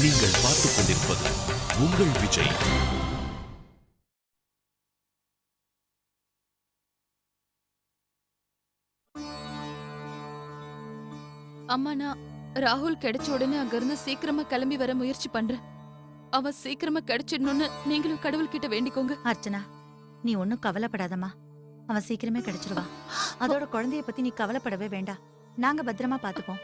நீங்கள் பார்த்துக் கொண்டிருப்பது உங்கள் விஜய். அம்மா, நான் ராகுல் கிடைச்ச உடனே அங்க இருந்து சீக்கிரமா கிளம்பி வர முயற்சி பண்றேன். அவன் சீக்கிரமா கிடைச்சிடணும்னு நீங்களும் கடவுள் கிட்ட வேண்டிக்கோங்க. அர்ச்சனா, நீ ஒன்னும் கவலைப்படாதம்மா. அவன் சீக்கிரமே கிடைச்சிருவா. அதோட குழந்தைய பத்தி நீ கவலைப்படவே வேண்டாம். நாங்க பத்திரமா பாத்துப்போம்.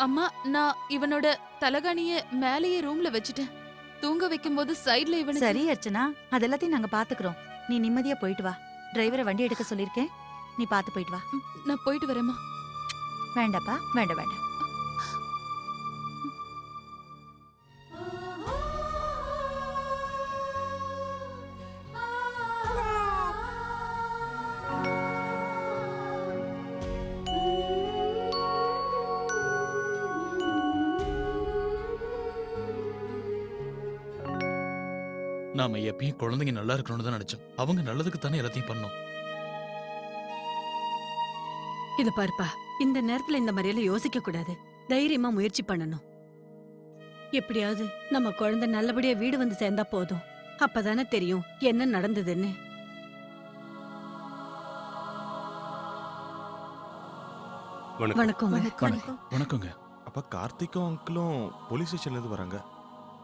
அம்மா, நான் இவனோட தலகாணிய மேலேயே ரூம்ல வச்சுட்டேன். தூங்க வைக்கும் போது சைடுல இவனுக்கு. சரி அர்ச்சனா, அதெல்லாத்தையும் நாங்க பாத்துக்கிறோம். நீ நிம்மதியா போயிட்டு வா. டிரைவரை வண்டி எடுக்க சொல்லிருக்கேன். நீ பாத்து போயிட்டு வா. நான் போயிட்டு வரேம்மா. வேண்டாப்பா, வேண்டாம் வேண்டாம். நாம எப்பயும் குழந்தைங்க நல்லா இருக்கணும்னு தான் நினைச்சோம். அவங்க நல்லதுக்கு தானே எல்லாத்தையும் பண்ணோம். இது பாருப்பா, இந்த நேரத்துல இந்த மாதிரியெல்லாம் யோசிக்க கூடாது. தைரியமா முயற்சி பண்ணணும். எப்படியாவது நம்ம குழந்தை நல்லபடியா வீடு வந்து சேர்ந்தா போதும். அப்பதானே தெரியும் என்ன நடந்ததுன்னு. வணக்கம். வணக்கங்க. அப்ப கார்த்திக்கும் அங்கிளும் போலீஸ் ஸ்டேஷன்ல இருந்து வராங்க.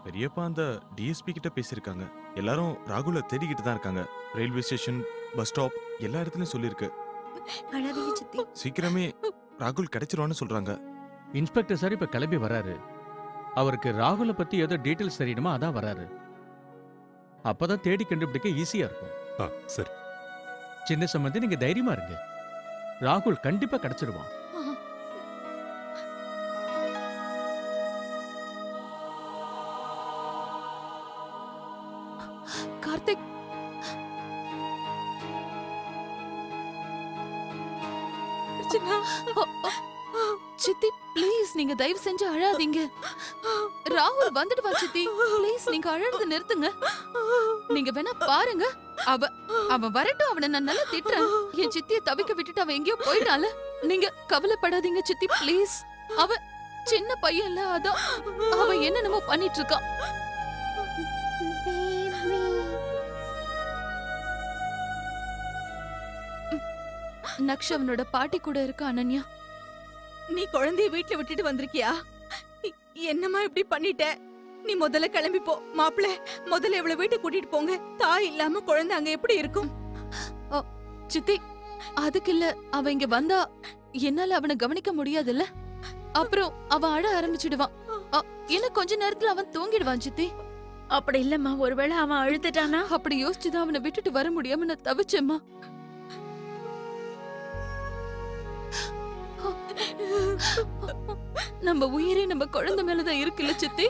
பெரியப்பா அந்த டிஎஸ்பி கிட்ட பேசியிருக்காங்க. எல்லாரும் ராகுல தேடிக்கிட்டு தான் இருக்காங்க. ரயில்வே ஸ்டேஷன், பஸ் ஸ்டாப் எல்லா இடத்துலயும் சொல்லிருக்கு. சீக்கிரமே ராகுல் கிடைச்சிருவான்னு சொல்றாங்க. இன்ஸ்பெக்டர் சார் இப்ப கிளம்பி வராரு. அவருக்கு ராகுல பத்தி ஏதோ டீடைல்ஸ் தெரியணுமா, அதான் வராரு. அப்பதான் தேடி கண்டுபிடிக்க ஈஸியா இருக்கும். சரி சின்ன சம்பந்தி, நீங்க தைரியமா இருங்க. ராகுல் கண்டிப்பா கிடைச்சிருவான். கார்த்திக், சித்தி ப்ளீஸ், நீங்க தயவு செஞ்சு அழாதீங்க. ராகுல் வந்துடுவா சித்தி. ப்ளீஸ் நீங்க அழறத நிறுத்துங்க. நீங்க வேணா பாருங்க. அவன் வரட்டும், அவனை நான் நல்லா திட்டுறேன். என் சித்திய தவிக்க விட்டுட்டு அவன் எங்கேயோ போயிட்டால. நீங்க கவலைப்படாதீங்க சித்தி ப்ளீஸ். அவன் சின்ன பையன்ல, அதான் அவன் என்னென்னமோ பண்ணிட்டு இருக்கான். நக்ஷ் அவனோட பாட்டி கூட இருக்கா. அனன்யா, நீ குழந்தைய வீட்டுல விட்டுட்டு வந்திருக்கியா? என்னம்மா இப்படி பண்ணிட்ட? நீ முதல்ல கிளம்பி போ. மாப்பிள்ள, முதல்ல இவளை வீட்டுக்கு கூட்டிட்டு போங்க. தாய் இல்லாம குழந்தை அங்க எப்படி இருக்கும்? சித்தி அதுக்கு இல்ல, அவன் இங்க வந்தா என்னால அவனை கவனிக்க முடியாதுல்ல. அப்புறம் அவன் அழ ஆரம்பிச்சிடுவான். இன்னும் கொஞ்ச நேரத்துல அவன் தூங்கிடுவான் சித்தி. அப்படி இல்லம்மா, ஒருவேளை அவன் அழுதுட்டானா? அப்படி யோசிச்சுதான் அவனை விட்டுட்டு வர முடியாம நான் தவிச்சேம்மா. நம்ம உயிரே நம்ம குழந்தை மேலதான் இருக்குல்ல சித்தி.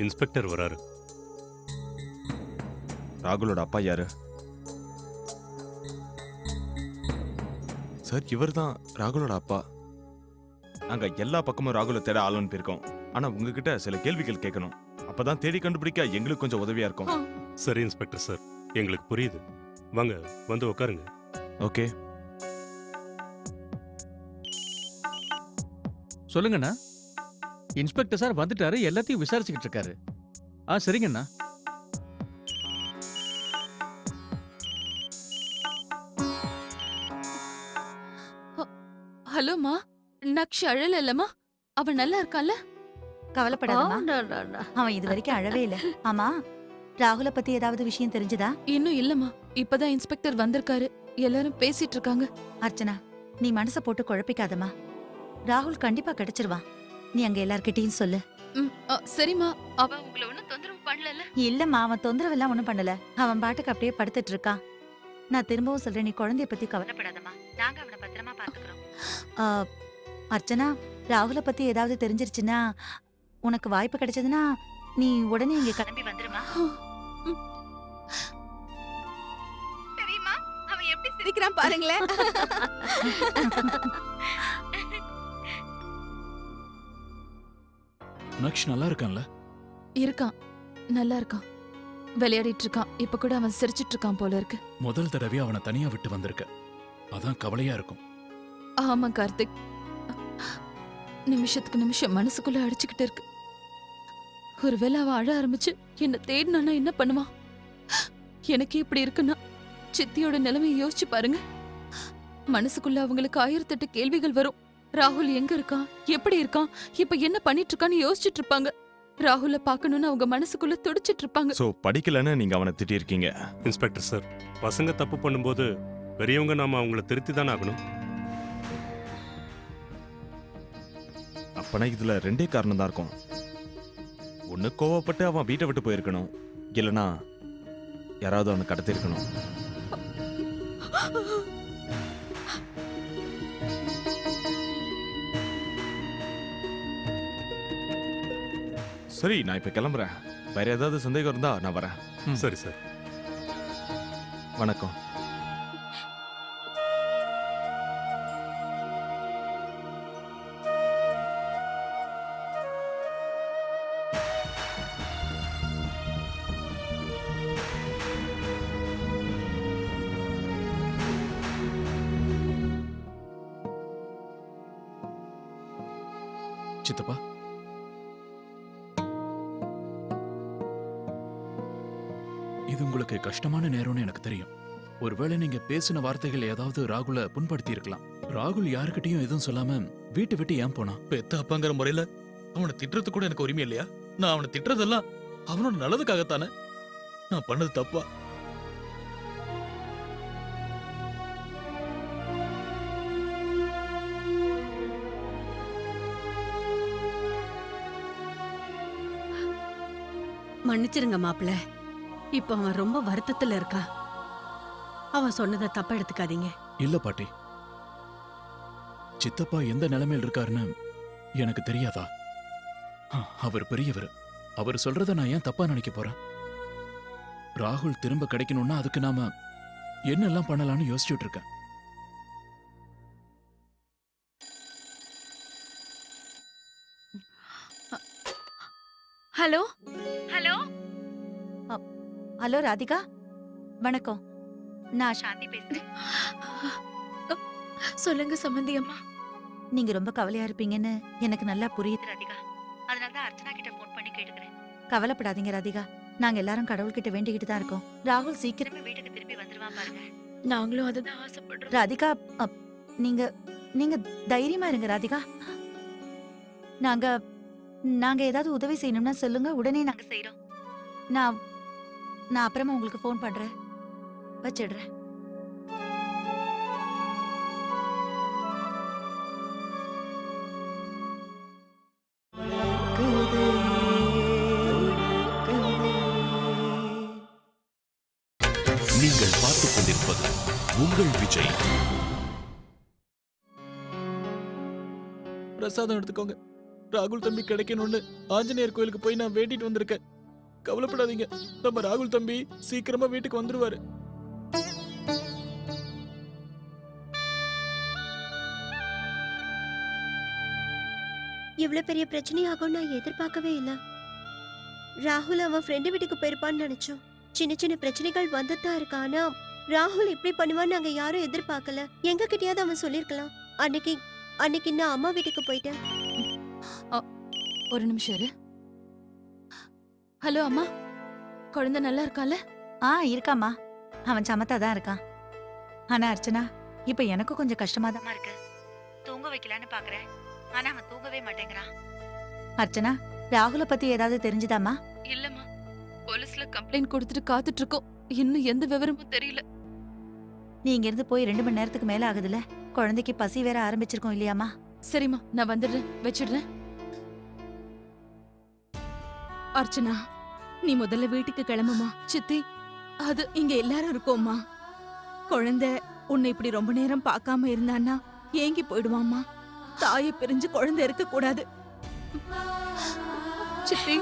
இன்ஸ்பெக்டர் வராரு. ராகுலோட அப்பா யாரு? சார், இவர் தான் ராகுலோட அப்பா. நாங்க எல்லா பக்கமும் ராகுல தேட ஆளுன்னு போயிருக்கோம். ஆனா உங்ககிட்ட சில கேள்விகள் கேட்கணும். அப்பதான் தேடி கண்டுபிடிக்க எங்களுக்கு கொஞ்சம் உதவியா இருக்கும். சரி இன்ஸ்பெக்டர் சார், எங்களுக்கு புரியுது. வாங்க வந்து உட்காருங்க. ஓகே. சொல்லுங்கண்ணா. இன்ஸ்பெக்டர் சார் வந்துட்டாரு, எல்லாத்தையும் விசாரிச்சுக்கிட்டு இருக்காரு. சரிங்கண்ணா. ஹலோமா, நக்ஷ் அழல இல்லம்மா? அவன் நல்லா இருக்கான்ல? கவலைப்படாதம்மா, அவன் இது வரைக்கும் அழவே இல்ல. ஆமா, ராகுல பத்தி ஏதாவது விஷயம் தெரிஞ்சதா? இன்னும் இல்லம்மா, இப்பதான் இன்ஸ்பெக்டர் வந்திருக்காரு. எல்லாரும் பேசிட்டு இருக்காங்க. அர்ச்சனா, நீ மனச போட்டு குழப்பிக்காதம்மா. ராகுல் கண்டிப்பா கிடைச்சிருவான். நீ அங்க எல்லார்கிட்டயும் சொல்லு. சரிம்மா. அவன் உங்களை ஒண்ணும் தொந்தரவு பண்ணல? இல்லம்மா, அவன் தொந்தரவு எல்லாம் ஒண்ணும் பண்ணல. அவன் பாட்டுக்கு அப்படியே படுத்துட்டு இருக்கான். நான் திரும்பவும் சொல்றேன், நீ குழந்தைய பத்தி கவலைப்படாதம்மா. நாங்க அவனை பத்திரமா பாத்துக்கிறோம். அர்ச்சனா, ராகுல பத்தி ஏதாவது தெரிஞ்சிருச்சுன்னா, உனக்கு வாய்ப்பு கிடைச்சதுன்னா நீ உடனே இங்க கிளம்பி வந்துருமா? தெரியுமா, அவன் எப்படி சிரிக்கிறான் பாருங்களேன். நக்ஷ் நல்லா இருக்கான்ல? இருக்கான், நல்லா இருக்கான். விளையாடிட்டு இருக்கான். இப்ப கூட அவன் சிரிச்சிட்டு இருக்கான் போல இருக்கு. முதல் தடவை அவனை தனியா விட்டு வந்திருக்க. அதான் கவலையா இருக்கும். ஆமா கார்த்திக், நிமிஷத்துக்கு நிமிஷம் மனசுக்குள்ள அடிச்சுக்கிட்டு இருக்கு. ஒருவேளை அவன் அழ ஆரம்பிச்சு என்ன தேடினானா என்ன பண்ணுவான்? எனக்கு இப்படி இருக்குன்னா சித்தியோட நிலைமையை யோசிச்சு பாருங்க. மனசுக்குள்ள அவங்களுக்கு 1008 கேள்விகள் வரும். ராகுல் எங்க இருக்கான், எப்படி இருக்கான், இப்ப என்ன பண்ணிட்டு இருக்கான்னு யோசிச்சுட்டு இருப்பாங்க. ராகுல பாக்கணும்னு அவங்க மனசுக்குள்ள துடிச்சிட்டு இருப்பாங்க. ஸோ படிக்கலன்னு நீங்க அவனை திட்டியிருக்கீங்க. இன்ஸ்பெக்டர் சார், பசங்க தப்பு பண்ணும்போது பெரியவங்க நாம அவங்கள திருத்தி தானே ஆகணும். அப்பனா இதுல 2 காரணம் தான் இருக்கும். ஒண்ணு கோவப்பட்டு அவன் வீட்டை விட்டு போயிருக்கணும், இல்லனா யாராவது அவனை கடத்திருக்கணும். சரி, நான் இப்ப கிளம்புறேன். வேற ஏதாவது சந்தேகம் இருந்தா நான் வரேன். சரி சார். வணக்கம். சித்தப்பா, இது உங்களுக்கு கஷ்டமான நேரம்னு எனக்கு தெரியும். ஒருவேளை நீங்க பேசின வார்த்தைகள் ஏதாவது ராகுல புண்படுத்தி இருக்கலாம். ராகுல் யாருக்கிட்டையும் எதுவும் சொல்லாம வீட்டை விட்டு ஏன் போனான்? பெத்த அப்பாங்கிற முறையில அவனை திட்டுறது கூட எனக்கு உரிமை இல்லையா? நான் அவனை திட்டுறதெல்லாம் அவனோட நல்லதுக்காகத்தானே. நான் பண்ணது தப்பா? மன்னிச்சிருங்க மாப்பிள்ள. இப்ப அவன் ரொம்ப வருத்தத்துல இருக்கான். அவன் சொன்னதை தப்பா எடுத்துக்காதீங்க. இல்ல பாட்டி, சித்தப்பா எந்த நிலைமையில் இருக்காருன்னு எனக்கு தெரியாதா? அவர் பெரியவர். அவர் சொல்றத நான் ஏன் தப்பா நினைக்க போறேன்? ராகுல் திரும்ப கிடைக்கணும்னா அதுக்கு நாம என்னெல்லாம் பண்ணலாம்னு யோசிச்சுட்டு இருக்கேன். ஹலோ ஹலோ ஹலோ ராதிகா, வணக்கம். நான் சாந்தி பேசுறேன். சொல்லுங்க சம்பந்தி அம்மா. நீங்க ரொம்ப கவலையா இருப்பீங்கன்னு எனக்கு நல்லா புரியுது ராதிகா. அதனால தான் அர்ச்சனா கிட்ட ஃபோன் பண்ணி கேட்டுக்கிறேன். கவலைப்படாதீங்க ராதிகா, நாங்க எல்லாரும் கடவுள்கிட்ட வேண்டிக்கிட்டு தான் இருக்கோம். ராகுல் சீக்கிரமே வீட்டுக்கு திரும்பி வந்துருவான் பாருங்க. நாங்களும் அதுதான் ஆசைப்படுறோம். ராதிகா, நீங்க நீங்க தைரியமா இருங்க ராதிகா. நாங்க நாங்க ஏதாவது உதவி செய்யணும்னா சொல்லுங்க, உடனே நாங்க செய்றோம். நான் அப்புறமா உங்களுக்கு ஃபோன் பண்றேன். வச்சிடுறேன். நீங்கள் பார்த்துக் கொண்டிருப்பது உங்கள் விஜய். பிரசாதம் எடுத்துக்கோங்க. ராகுல் தம்பி கிடைக்கணும்னு ஆஞ்சநேயர் கோயிலுக்கு போய் நான் வேண்டிட்டு வந்திருக்கேன். கவலைப்படாதீங்க, நம்ம ராகுல் தம்பி சீக்கிரமா வீட்டுக்கு வந்துருவாரு. இவ்வளவு பெரிய பிரச்சனையாகும் நான் எதிர்பார்க்கவே இல்ல. ராகுல் அவன் ஃப்ரெண்டு வீட்டுக்கு போயிருப்பான்னு நினைச்சோம். சின்ன சின்ன பிரச்சனைகள் வந்துதான் இருக்கா. ஆனா ராகுல் இப்படி பண்ணுவான்னு நாங்க யாரும் எதிர்பார்க்கல. எங்க கிட்டயாவது அவன் சொல்லிருக்கலாம். அன்னைக்கு நான் அம்மா வீட்டுக்கு போயிட்டேன். ஒரு நிமிஷம் இரு. ஹலோ அம்மா, குழந்தை நல்லா இருக்கால? இருக்காம்மா, அவன் சமத்தா தான் இருக்கான். ஆனா அர்ச்சனா, இப்ப எனக்கும் கொஞ்சம் கஷ்டமா தான் இருக்கு. தூங்க வைக்கலான்னு பாக்குறேன், ஆனா அவன் தூங்கவே மாட்டேங்கிறான். அர்ச்சனா, ராகுல பத்தி ஏதாவது தெரிஞ்சுதாமா? இல்லம்மா, போலீஸ்ல கம்ப்ளைண்ட் கொடுத்துட்டு காத்துட்டு இருக்கோம். இன்னும் எந்த விவரமும் தெரியல. நீ இங்க இருந்து போய் 2 மணி நேரத்துக்கு மேல ஆகுதுல. குழந்தைக்கு பசி வேற ஆரம்பிச்சிருக்கோம் இல்லையாமா? சரிம்மா, நான் வந்துடுறேன், வச்சிடுறேன். அர்ச்சனா, நீ முதல்ல வீட்டுக்கு கிளம்புமா. சித்தி, அது இங்க எல்லாரும் இருக்கோம்மா. குழந்தை உன்னை இப்படி ரொம்ப நேரம் பார்க்காம இருந்தான்னா ஏங்கி போயிடுவாம்மா. தாயை பிரிஞ்சு குழந்தை இருக்க கூடாது. சித்தி,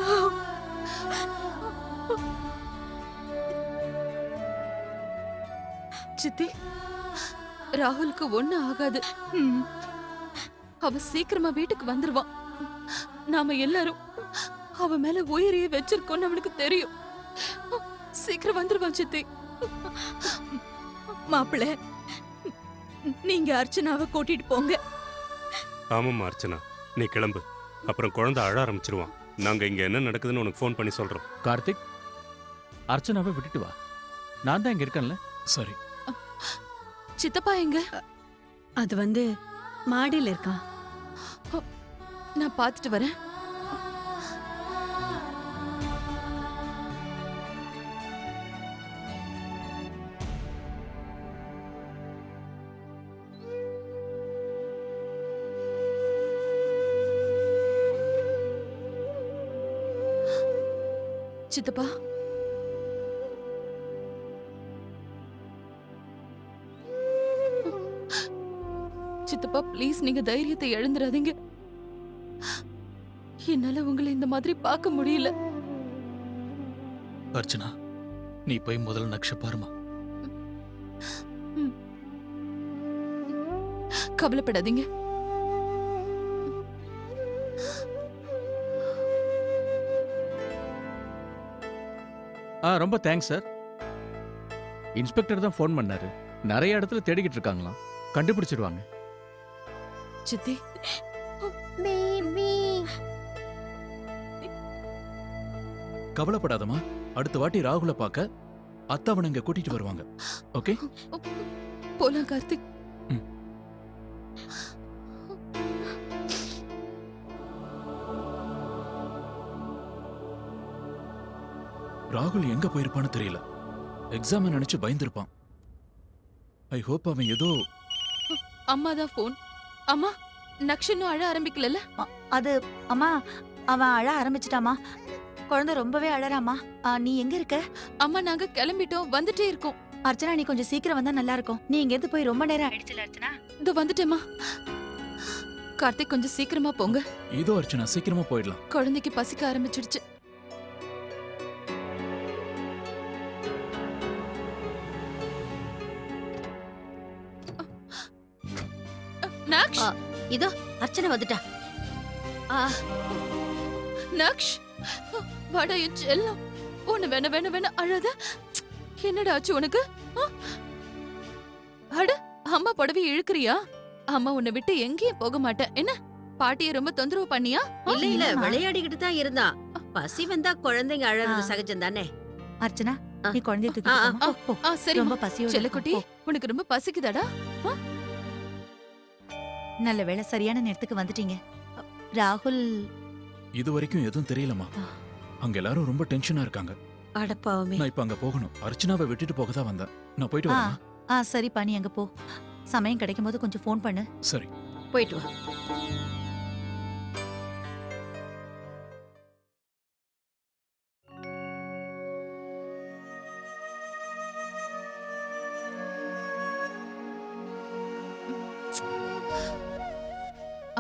சித்தி, ராகுலுக்கு ஒண்ணு ஆகாது. அவ சீக்கிரமா வீட்டுக்கு வந்துருவான். நாம எல்லாரும் அவ மேல உயிரையே வச்சிருக்கோம்னு அவனுக்கு தெரியும். சீக்கிரம் வந்துருவான் சித்தி. மாப்பிள்ள, நீங்க அர்ச்சனாவை கூட்டிட்டு போங்க. ஆமாம்மா அர்ச்சனா, நீ கிளம்பு. அப்புறம் குழந்தை அழ ஆரம்பிச்சிருவான். நாங்க இங்க என்ன நடக்குதுன்னு உனக்கு ஃபோன் பண்ணி சொல்றோம். கார்த்திக், அர்ச்சனாவை விட்டுட்டு வா. நான் தான் இங்க இருக்கேன்ல. சரி. சித்தப்பா எங்க? அது வந்து மாடியில இருக்கான். நான் பார்த்துட்டு வரேன். சித்தப்பா, சித்தப்பா ப்ளீஸ் நீங்க தைரியத்தை இழந்துடாதீங்க. என்னால உங்களை இந்த மாதிரி பார்க்க முடியல. அர்ச்சனா, நீ போய் முதல்ல நக்ஷ பாருமா. கவலைப்படாதீங்க. ரொம்ப தேங்க்ஸ் சார். இன்ஸ்பெக்டர் தான் ஃபோன் பண்ணாரு. நிறைய இடத்துல தேடிக்கிட்டு இருக்காங்களாம். கண்டுபிடிச்சிடுவாங்க. சித்தி, பேபி. கவலைப்படாதம்மா. அடுத்த வாட்டி ராகுல பார்க்க அத்தாவனை இங்க கூட்டிட்டு வருவாங்க. ஓகே? போலாம் கார்த்திக். ராகுல் எங்க போயிருப்பான்னு தெரியல. எக்ஸாம் நினைச்சு பயந்துருப்பான். ஐ ஹோப் அவன் ஏதோ. அம்மா தான் ஃபோன். அம்மா, நக்ஷனும் அழ ஆரம்பிக்கல. அது அம்மா, அவன் அழ ஆரம்பிச்சிட்டாமா. குழந்தை ரொம்பவே அழறாமா. நீ எங்க இருக்க? அம்மா நாங்க கிளம்பிட்டோம், வந்துட்டே இருக்கோம். அர்ச்சனா, நீ கொஞ்சம் சீக்கிரம் வந்தா நல்லா இருக்கும். நீ இங்க இருந்து போய் ரொம்ப நேரம் ஆயிடுச்சுல அர்ச்சனா. இதோ வந்துட்டேம்மா. கார்த்திக் கொஞ்சம் சீக்கிரமா போங்க. இதோ அர்ச்சனா, சீக்கிரமா போயிடலாம். குழந்தைக்கு பசிக்க ஆரம்பிச்சிடுச்சு. நக்ஷ், இதோ அர்ச்சனை வந்துட்டா. நக்ஷ், வாடா என் செல்லம். உன்னை வேண அழாத. என்னடா ஆச்சு உனக்கு? அட, அம்மா புடவை இழுக்கிறியா? அம்மா உன்னை விட்டு எங்கேயும் போக மாட்டேன். என்ன பாட்டியை ரொம்ப தொந்தரவு பண்ணியா? இல்ல, விளையாடிக்கிட்டு தான் இருந்தா. பசி வந்தா குழந்தைங்க அழறது சகஜம் தானே. அர்ச்சனா, நீ குழந்தைய தூக்கிட்டு போ. சரி ரொம்ப பசியோட செல்லக்குட்டி, இருக்கும். உனக்கு ரொம்ப பசிக்குதாடா? நல்ல வேளை சரியான நேரத்துக்கு வந்துட்டீங்க. ராகுல் இது வரைக்கும் எதுவும் தெரியலம்மா. அங்க எல்லாரும் ரொம்ப டென்ஷனா இருக்காங்க. அடப்பாவமே. நான் இப்ப அங்க போகணும். அர்ச்சனாவை விட்டுட்டு போக தான் வந்தேன். நான் போயிட்டு வரேன். சரிப்பா, நீ அங்க போ. சமயம் கிடைக்கும் போது கொஞ்சம் ஃபோன் பண்ணு. சரி. போயிட்டு வா.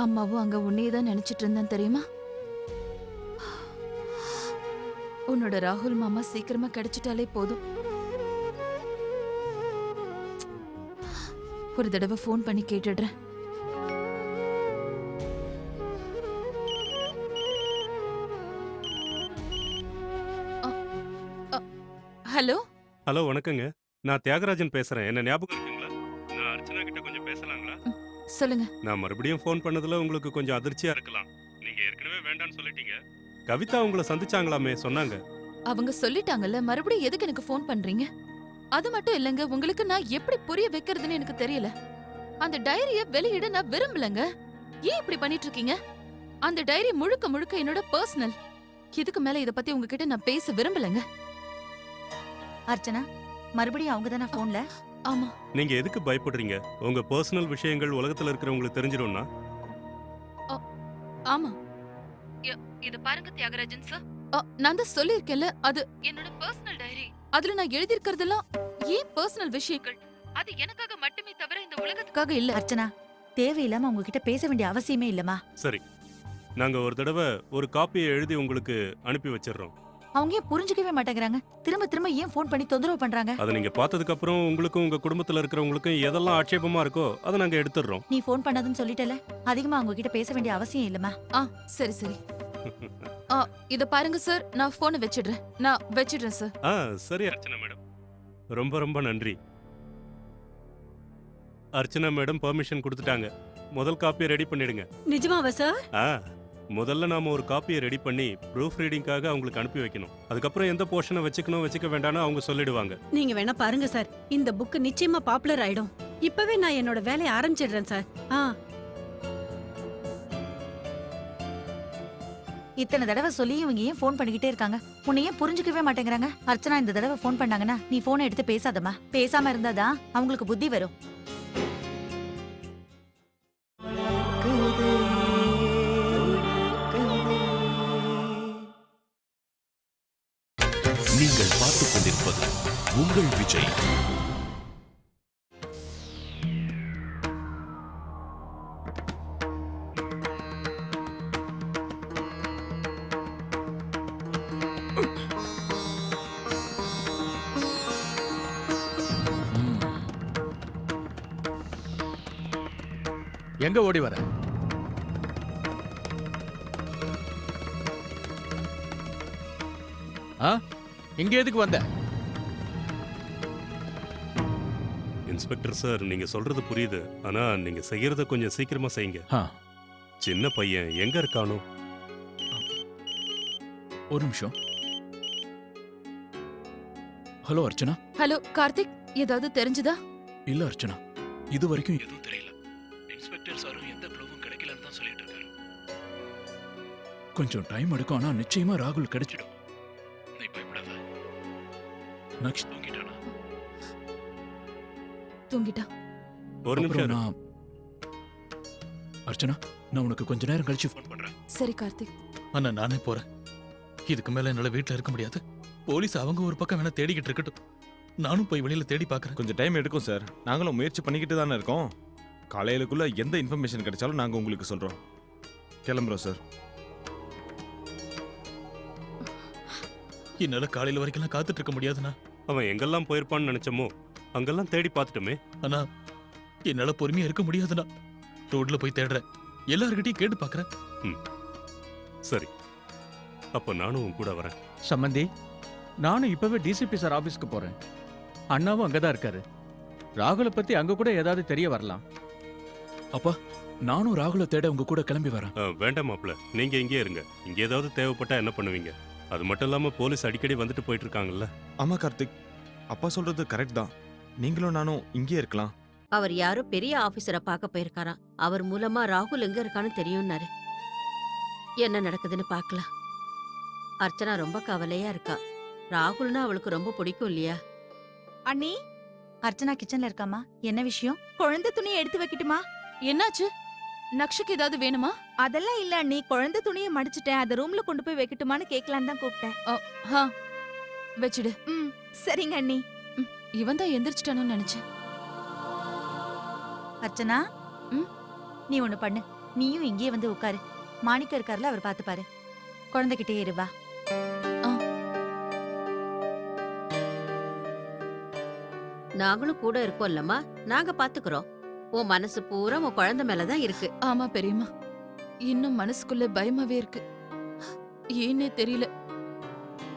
அம்மாவும் அங்க உன்னையே தான் நினைச்சிட்டு இருந்தேன் தெரியுமா? உன்னோட ராகுல் மாமா சீக்கிரமா கிடைச்சிட்டாலே போதும். ஒரு தடவை ஃபோன் பண்ணி கேட்டுடுறேன். ஹலோ. ஹலோ, வணக்கங்க. நான் தியாகராஜன் பேசுறேன். என்ன ஞாபகம் இருக்குங்களா? நான் அர்ச்சனா கிட்ட கொஞ்சம் பேசலாங்களா? சொல்லுங்க. நான் மறுபடியும் ஃபோன் பண்ணதுல உங்களுக்கு கொஞ்சம் அதிர்ச்சியா இருக்கலாம். நீங்க ஏற்கனவே வேண்டான்னு சொல்லிட்டீங்க. கவிதா உங்களை சந்திச்சாங்களாமே, சொன்னாங்க. அவங்க சொல்லிட்டாங்கல்ல, மறுபடியும் எதுக்கு எனக்கு ஃபோன் பண்றீங்க? அது மட்டும் இல்லங்க, உங்களுக்கு நான் எப்படி புரிய வைக்கிறதுன்னு எனக்கு தெரியல. அந்த டைரிய வெளியிட நான் விரும்பலங்க. ஏன் இப்படி பண்ணிட்டு இருக்கீங்க? அந்த டைரி முழுக்க முழுக்க என்னோட பர்சனல். இதுக்கு மேல இத பத்தி உங்ககிட்ட நான் பேச விரும்பலங்க. அர்ச்சனா, மறுபடியும் அவங்க தானே போன்ல? ஆமா. நீங்க எதுக்கு பயப்படுறீங்க? உங்க பர்சனல் விஷயங்கள் உலகத்துல இருக்கிறவங்களுக்கு தெரிஞ்சிடும்னா? ஆமா. இது பாருங்க தியாகராஜன் சார், நான் தான் சொல்லியிருக்கேன்ல, அது என்னோட பர்சனல் டைரி. அதுல நான் எழுதி இருக்கிறதெல்லாம் ஏன் பர்சனல் விஷயங்கள். அது எனக்காக மட்டுமே தவிர இந்த உலகத்துக்காக இல்ல. அர்ச்சனா, தேவையில்லாம உங்ககிட்ட பேச வேண்டிய அவசியமே இல்லமா. சரி, நாங்க ஒரு தடவை ஒரு காப்பியை எழுதி உங்களுக்கு அனுப்பி வச்சிடுறோம். அவங்க ஏன் புரிஞ்சுக்கவே மாட்டேங்கிறாங்க? திரும்ப திரும்ப ஏன் ஃபோன் பண்ணி தொந்தரவு பண்றாங்க? அதை நீங்க பார்த்ததுக்கு அப்புறம் உங்களுக்கும் உங்க குடும்பத்துல இருக்கிறவங்களுக்கும் எதெல்லாம் ஆட்சேபமா இருக்கோ அதை நாங்க எடுத்துடுறோம். நீ ஃபோன் பண்ணாதுன்னு சொல்லிட்டல, அதிகமா அவங்க கிட்ட பேச வேண்டிய அவசியம் இல்லமா. சரி சரி. இத பாருங்க சார், நான் போனை வச்சிடுறேன் சார். சரி அர்ச்சனா மேடம், ரொம்ப ரொம்ப நன்றி. அர்ச்சனா மேடம் பெர்மிஷன் கொடுத்துட்டாங்க. முதல் காப்பியை ரெடி பண்ணிடுங்க. நிஜமாவா சார்? ஆ, முதல்ல நாம ஒரு காப்பியை ரெடி பண்ணி ப்ரூஃப் ரீடிங்காக அவங்களுக்கு அனுப்பி வைக்கணும். அதுக்கப்புறம் எந்த போர்ஷனை வச்சுக்கணும் வச்சுக்க வேண்டாம்னு அவங்க சொல்லிடுவாங்க. நீங்க வேணா பாருங்க சார், இந்த புக் நிச்சயமா பாப்புலர் ஆயிடும். இப்பவே நான் என்னோட வேலையை ஆரம்பிச்சிடுறேன் சார். இத்தனை தடவை சொல்லி இவங்க ஏன் ஃபோன் பண்ணிக்கிட்டே இருக்காங்க? உன்னை ஏன் புரிஞ்சுக்கவே மாட்டேங்கிறாங்க? அர்ச்சனா இந்த தடவை ஃபோன் பண்ணாங்கன்னா நீ போனை எடுத்து பேசாதம்மா. பேசாம இருந்தாதான் அவங்களுக்கு புத்தி வரும். நீங்கள் பார்த்துக் கொண்டிருப்பது உங்கள் விஜய். எங்க ஓடி வர? இங்க எதுக்கு வந்த? இன்ஸ்பெக்டர் சார், நீங்க சொல்றது புரியுது. ஆனா நீங்க செய்யறத கொஞ்சம் சீக்கிரமா செய்யுங்க. சின்ன பையன் எங்க இருக்கானோ? ஒரு நிமிஷம். ஹலோ அர்ச்சனா. ஹலோ கார்த்திக், ஏதாவது தெரிஞ்சுதா? இல்ல அர்ச்சனா, இது வரைக்கும் எதுவும் தெரியல. இன்ஸ்பெக்டர் சாரும் எந்த க்ளூவும் கிடைக்கலன்னு தான் சொல்லிட்டு இருக்காரு. கொஞ்சம் டைம் எடுக்கும், ஆனா நிச்சயமா ராகுல் கிடைச்சிடும். நீ பயப்படாத. நக்ஷ் தூங்கிட்டானா? தூங்கிட்டா. ஒரு நிமிஷம் இரு. அர்ச்சனா, நான் உனக்கு கொஞ்ச நேரம் கழிச்சு ஃபோன் பண்றேன். சரி கார்த்திக். அண்ணா நானே போறேன். இதுக்கு மேல என்னால வீட்டுல இருக்க முடியாது. போலீஸ் அவங்க ஒரு பக்கம் வேணா தேடிக்கிட்டு இருக்கட்டும். நானும் போய் வெளியில தேடி பார்க்கறேன். கொஞ்சம் டைம் எடுக்கும் சார். நாங்களும் முயற்சி பண்ணிக்கிட்டு தானே இருக்கோம். காலையிலுக்குள்ள எந்த இன்ஃபர்மேஷன் கிடைச்சாலும் நாங்க உங்களுக்கு சொல்றோம். கிளம்புறோம் சார். என்னால காலையில வரைக்கும் காத்துட்டு இருக்க முடியாதுண்ணா. அவன் எங்கெல்லாம் போயிருப்பான்னு நினைச்சோமோ அங்கெல்லாம் தேடி பார்த்துட்டோமே. ஆனா என்னால பொறுமையா இருக்க முடியாதுண்ணா. ரோட்ல போய் தேடுறேன், எல்லார்கிட்டயும் கேட்டு பார்க்கறேன். சரி, அப்ப நானும் உன் கூட வரேன். சம்பந்தி, நானும் இப்பவே டிசிபி சார் ஆபீஸ்க்கு போறேன். அண்ணாவும் அங்கதான் இருக்காரு. ராகுலை பத்தி அங்க கூட ஏதாவது தெரிய வரலாம். அப்பா, நானும் ராகுலை தேட உங்க கூட கிளம்பி வரேன். வேண்டாம் மாப்ள, நீங்க இங்கே இருங்க. இங்க ஏதாவது தேவைப்பட்டா என்ன பண்ணுவீங்க? அது மட்டும் இல்லாம போலீஸ் அடிக்கடி வந்துட்டு போயிட்டு இருக்காங்கல்ல. ஆமா கார்த்திக், அப்பா சொல்றது கரெக்ட் தான். நீங்களும் நானும் இங்கே இருக்கலாம். அவர் யாரோ பெரிய ஆபீசரை பார்க்க போயிருக்காராம். அவர் மூலமா ராகுல் எங்க இருக்கான்னு தெரியும்னாரு. என்ன நடக்குதுன்னு பார்க்கலாம். அர்ச்சனா ரொம்ப கவலையா இருக்கா. ராகுல்னா அவளுக்கு ரொம்ப பிடிக்கும் இல்லையா? அண்ணி, அர்ச்சனா கிச்சன்ல இருக்காமா? என்ன விஷயம்? குழந்தை துணியை எடுத்து வைக்கட்டுமா? என்னாச்சு? நக்ஷுக்கு ஏதாவது வேணுமா? அதெல்லாம் இல்ல அண்ணி, குழந்தை துணியை மடிச்சிட்டேன். அதை ரூம்ல கொண்டு போய் வைக்கட்டுமான்னு கேட்கலான்னு தான் கூப்பிட்டேன். வச்சிடு. சரிங்க அண்ணி. இவன் தான் எந்திரிச்சிட்டானு நினைச்சேன். அர்ச்சனா, நீ ஒண்ணு பண்ணு. நீயும் இங்கே வந்து உட்காரு. மாணிக்க இருக்காருல, அவர் பாத்துப்பாரு. குழந்தைகிட்டே இருவா. நாங்களும் கூட இருக்கோம் இல்லம்மா, நாங்க பாத்துக்கிறோம். உன் மனசு பூரா உன் குழந்தை மேலதான் இருக்கு. ஆமா பெரியம்மா, இன்னும் மனசுக்குள்ள பயமாவே இருக்கு. ஏன்னே தெரியல.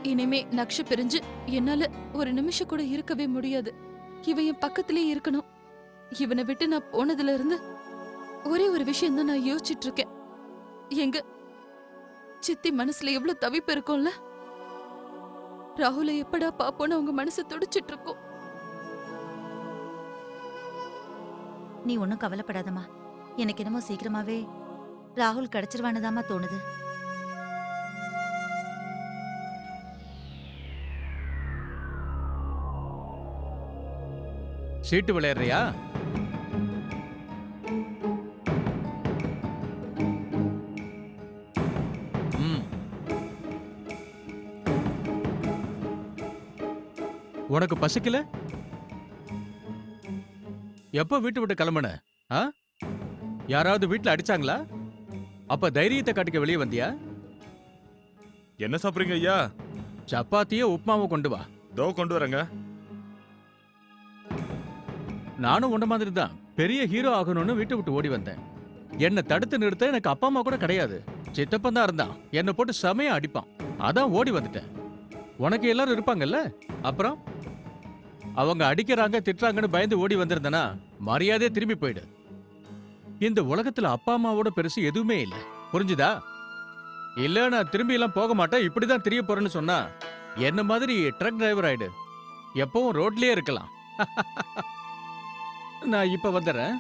இனிமே நக்ஷ பிரிஞ்சு என்னால ஒரு நிமிஷம் கூட இருக்கவே முடியாது. இவன் என் பக்கத்திலே இருக்கணும். இவனை விட்டு நான் போனதுல இருந்து ஒரே ஒரு விஷயம் தான் நான் யோசிச்சுட்டு இருக்கேன். எங்க சித்தி மனசுல எவ்வளவு தவிப்பு இருக்கும்ல. ராகுலை எப்படா பாப்போன்னு அவங்க மனசு துடிச்சிட்டு இருக்கும். நீ ஒன்னும் கவலைப்படாதம்மா. எனக்கு என்னமோ சீக்கிரமாவே ராகுல் கிடைச்சிருவானுதாம்மா தோணுது. சீட்டு விளையாடுறியா? உனக்கு பசிக்கல? எப்ப வீட்டு விட்டு கிளம்புன? யாராவது வீட்டுல அடிச்சாங்களா? அப்ப தைரியத்தை காட்டிக்க வெளியே வந்தியா? என்ன சாப்பிடுறீங்க ஐயா? சப்பாத்தியோ உப்புமாவோ கொண்டு வா. தோ கொண்டு வரேங்க. நானும் உண்ட மாதிரி தான் பெரிய ஹீரோ ஆகணும்னு வீட்டை விட்டு ஓடி வந்தேன். என்னை தடுத்து நிறுத்த எனக்கு அப்பா அம்மா கூட கிடையாது. சித்தப்பன் தான் இருந்தான். என்னை போட்டு செமையா அடிப்பான். அதான் ஓடி வந்துட்டேன். உனக்கு எல்லாரும் இருப்பாங்கல்ல. அப்புறம் அவங்க அடிக்கிறாங்க திட்டுறாங்கன்னு பயந்து ஓடி வந்திருந்தனா மரியாதையா திரும்பி போயிடு. இந்த உலகத்துல அப்பா அம்மாவோட பெருசு எதுவுமே இல்ல. புரிஞ்சுதா? இல்ல நான் திரும்பி எல்லாம் போக மாட்டேன், இப்படிதான் தெரிய போறேன்னு சொன்னா என்ன மாதிரி ட்ரக் டிரைவர் ஆயிடு. எப்பவும் ரோட்லயே இருக்கலாம். நான் இப்ப வந்துடுறேன்.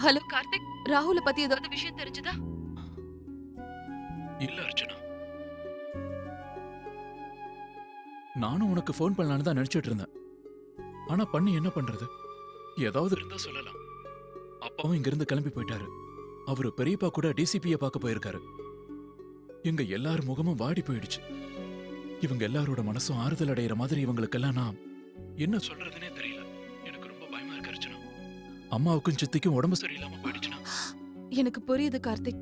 ஹலோ கார்த்திக், ராகுல பத்தி ஏதாவது விஷயம் தெரிஞ்சுதா? இல்ல அர்ச்சனா, நானும் உனக்கு ஃபோன் பண்ணலான்னு தான் நினைச்சிட்டு இருந்தேன். ஆனா பண்ணி என்ன பண்றது? ஏதாவது இருந்தா சொல்லலாம். அப்பாவும் இங்கிருந்து கிளம்பி போயிட்டாரு. அவரு பெரியப்பா கூட டிசிபிய பார்க்க போயிருக்காரு. எங்க எல்லார் முகமும் வாடி போயிடுச்சு. இவங்க எல்லாரோட மனசும் ஆறுதல் அடைகிற மாதிரி இவங்களுக்கெல்லாம் நான் என்ன சொல்றதுனே தெரியல. எனக்கு ரொம்ப பயமா இருக்கு அர்ச்சனா. அம்மாவுக்கும் சித்திக்கும் உடம்பு சரியில்லாம போயிடுச்சுன்னா. எனக்கு புரியுது கார்த்திக்.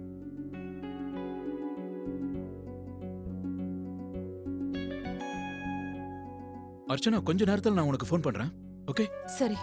அர்ச்சனா, கொஞ்ச நேரத்துல நான் உனக்கு ஃபோன் பண்றேன். ஓகே? சரி.